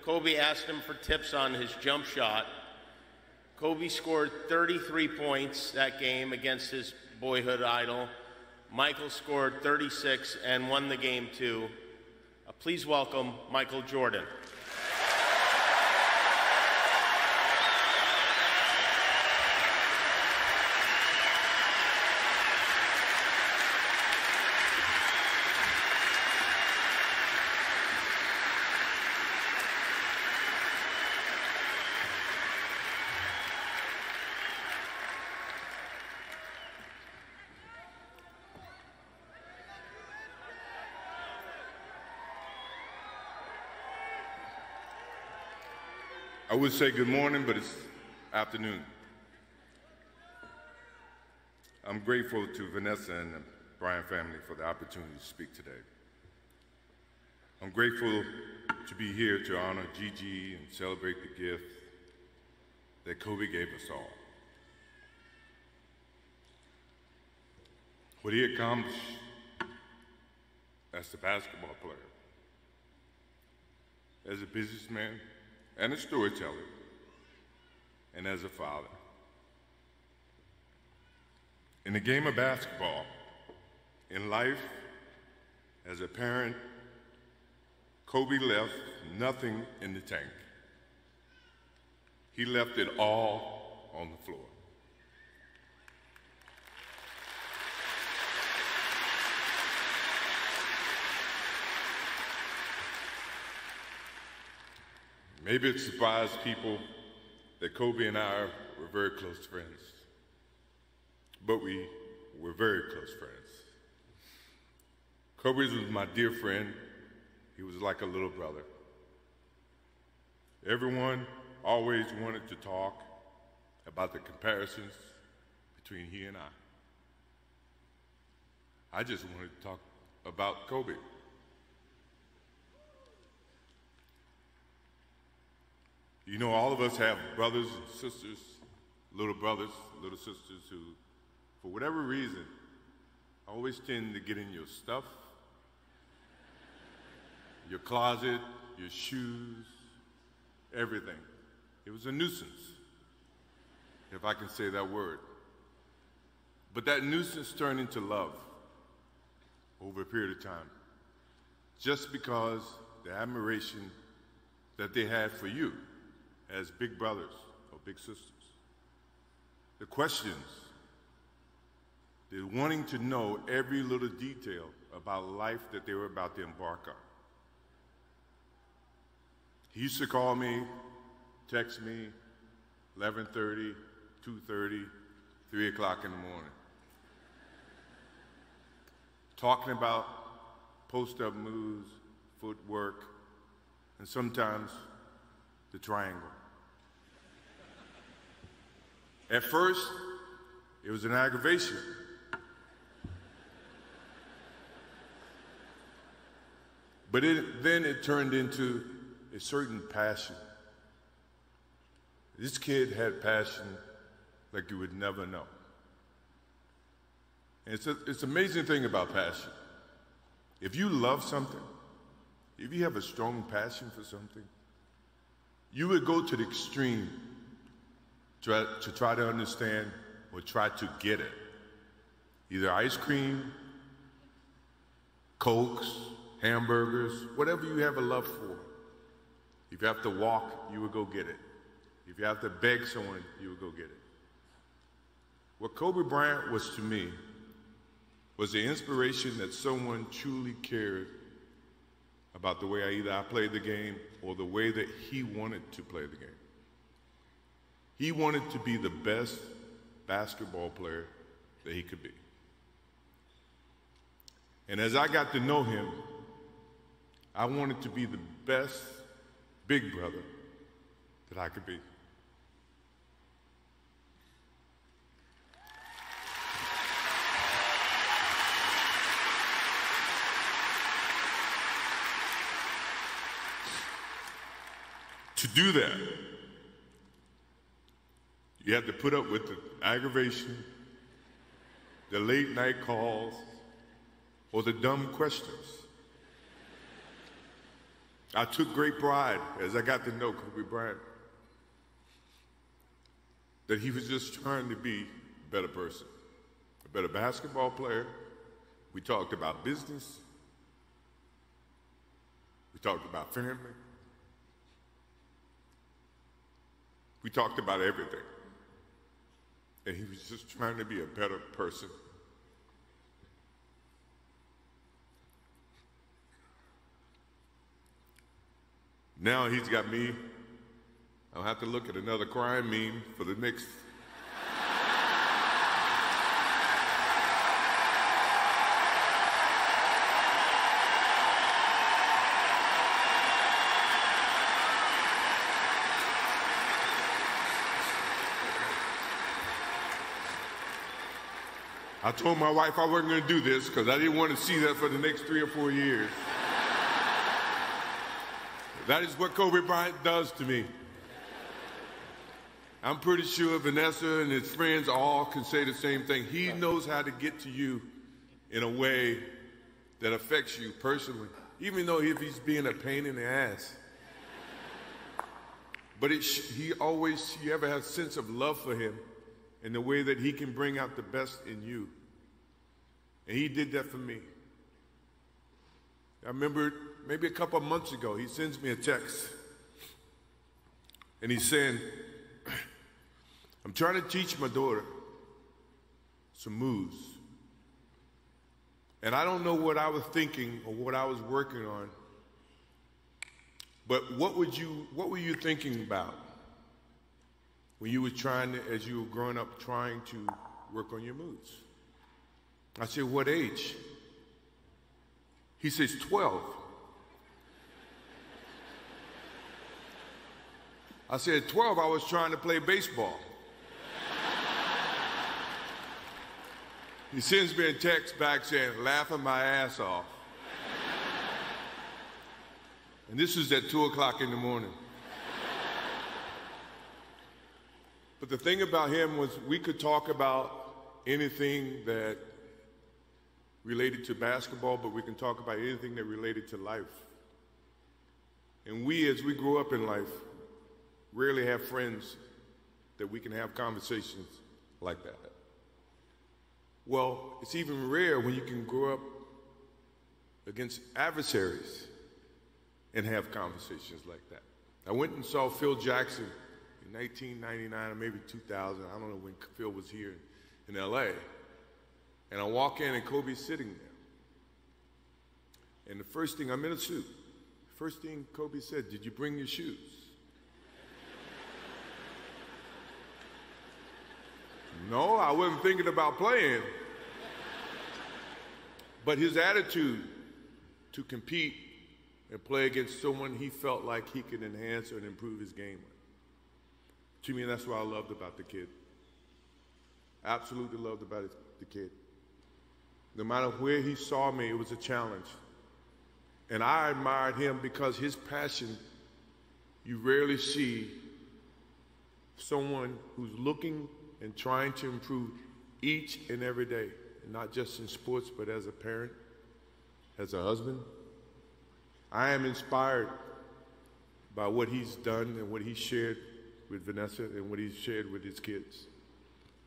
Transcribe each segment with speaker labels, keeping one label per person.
Speaker 1: Kobe asked him for tips on his jump shot. Kobe scored 33 points that game against his boyhood idol. Michael scored 36 and won the game too. Please welcome Michael Jordan.
Speaker 2: I would say good morning, but it's afternoon. I'm grateful to Vanessa and the Bryant family for the opportunity to speak today. I'm grateful to be here to honor Gigi and celebrate the gift that Kobe gave us all. What he accomplished as a basketball player, as a businessman, and a storyteller, and as a father. In the game of basketball, in life, as a parent, Kobe left nothing in the tank. He left it all on the floor. Maybe it surprised people that Kobe and I were very close friends, but we were very close friends. Kobe was my dear friend. He was like a little brother. Everyone always wanted to talk about the comparisons between he and I just wanted to talk about Kobe. You know, all of us have brothers and sisters, little brothers, little sisters who, for whatever reason, always tend to get in your stuff, your closet, your shoes, everything. It was a nuisance, if I can say that word. But that nuisance turned into love over a period of time, just because the admiration that they had for you as big brothers or big sisters. The questions, the wanting to know every little detail about life that they were about to embark on. He used to call me, text me, 11:30, 2:30, 3 o'clock in the morning, talking about post-up moves, footwork, and sometimes the triangle. At first, it was an aggravation. But then it turned into a certain passion. This kid had passion like you would never know. And it's an amazing thing about passion. If you love something, if you have a strong passion for something, you would go to the extreme to try to understand or try to get it. Either ice cream, Cokes, hamburgers, whatever you have a love for. If you have to walk, you would go get it. If you have to beg someone, you would go get it. What Kobe Bryant was to me was the inspiration that someone truly cared about the way I played the game or the way that he wanted to play the game. He wanted to be the best basketball player that he could be. And as I got to know him, I wanted to be the best big brother that I could be. To do that, you have to put up with the aggravation, the late night calls, or the dumb questions. I took great pride as I got to know Kobe Bryant that he was just trying to be a better person, a better basketball player. We talked about business. We talked about family. We talked about everything. And he was just trying to be a better person. Now he's got me. I'll have to look at another crime meme for the next. I told my wife I wasn't going to do this because I didn't want to see that for the next 3 or 4 years. That is what Kobe Bryant does to me. I'm pretty sure Vanessa and his friends all can say the same thing. He knows how to get to you in a way that affects you personally, even though if he's being a pain in the ass. But you ever have a sense of love for him in the way that he can bring out the best in you. And he did that for me. I remember maybe a couple of months ago, he sends me a text. And he's saying, I'm trying to teach my daughter some moves. And I don't know what I was thinking or what I was working on. But what were you thinking about when you were as you were growing up, trying to work on your moves? I said, what age? He says, 12. I said, 12, I was trying to play baseball. He sends me a text back saying, laughing my ass off. And this was at 2 o'clock in the morning. But the thing about him was we could talk about anything that related to basketball, but we can talk about anything that related to life. And we, as we grow up in life, rarely have friends that we can have conversations like that. Well, it's even rare when you can grow up against adversaries and have conversations like that. I went and saw Phil Jackson in 1999 or maybe 2000. I don't know when Phil was here in LA. And I walk in and Kobe's sitting there. And the first thing, I'm in a suit. First thing Kobe said, did you bring your shoes? No, I wasn't thinking about playing. But his attitude to compete and play against someone he felt like he could enhance and improve his game with. To me, that's what I loved about the kid. Absolutely loved about the kid. No matter where he saw me, it was a challenge. And I admired him because his passion, you rarely see someone who's looking and trying to improve each and every day, and not just in sports, but as a parent, as a husband. I am inspired by what he's done and what he shared with Vanessa and what he's shared with his kids.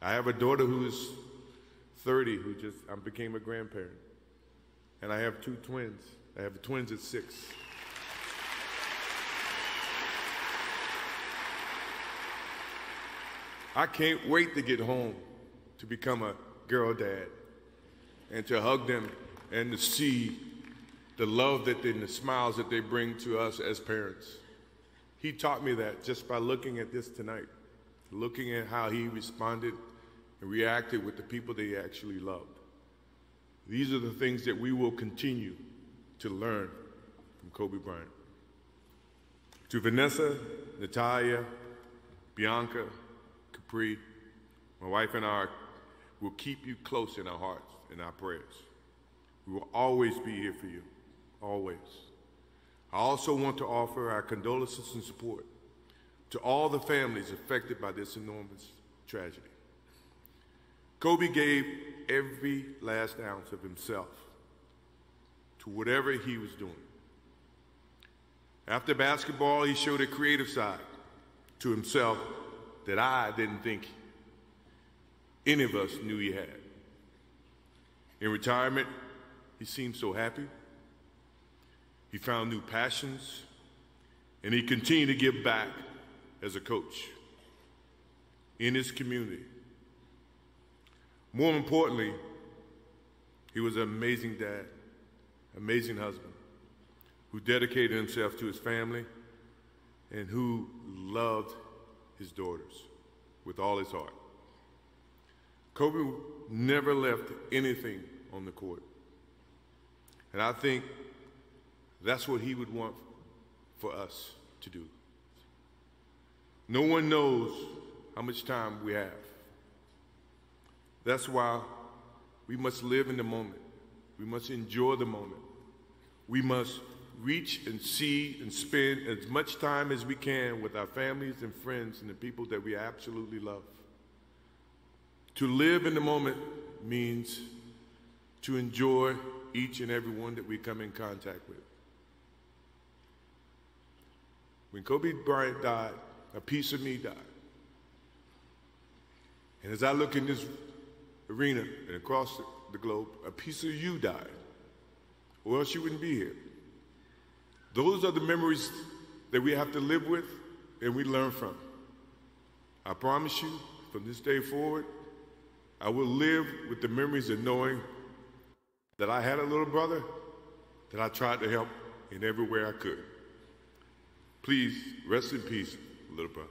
Speaker 2: I have a daughter who is 30 who just became a grandparent. And I have 2 twins. I have twins at 6. I can't wait to get home to become a girl dad and to hug them and to see the love and the smiles that they bring to us as parents. He taught me that just by looking at this tonight, looking at how he responded and reacted with the people that he actually loved. These are the things that we will continue to learn from Kobe Bryant. To Vanessa, Natalia, Bianca, Capri, my wife and I will keep you close in our hearts and our prayers. We will always be here for you, always. I also want to offer our condolences and support to all the families affected by this enormous tragedy. Kobe gave every last ounce of himself to whatever he was doing. After basketball, he showed a creative side to himself that I didn't think any of us knew he had. In retirement, he seemed so happy. He found new passions, and he continued to give back as a coach in his community. More importantly, he was an amazing dad, amazing husband, who dedicated himself to his family and who loved his daughters with all his heart. Kobe never left anything on the court. And I think that's what he would want for us to do. No one knows how much time we have. That's why we must live in the moment. We must enjoy the moment. We must reach and see and spend as much time as we can with our families and friends and the people that we absolutely love. To live in the moment means to enjoy each and every one that we come in contact with. When Kobe Bryant died, a piece of me died. And as I look in this arena and across the globe, a piece of you died, or else you wouldn't be here. Those are the memories that we have to live with and we learn from. I promise you, from this day forward, I will live with the memories of knowing that I had a little brother that I tried to help in every way I could. Please rest in peace, little brother.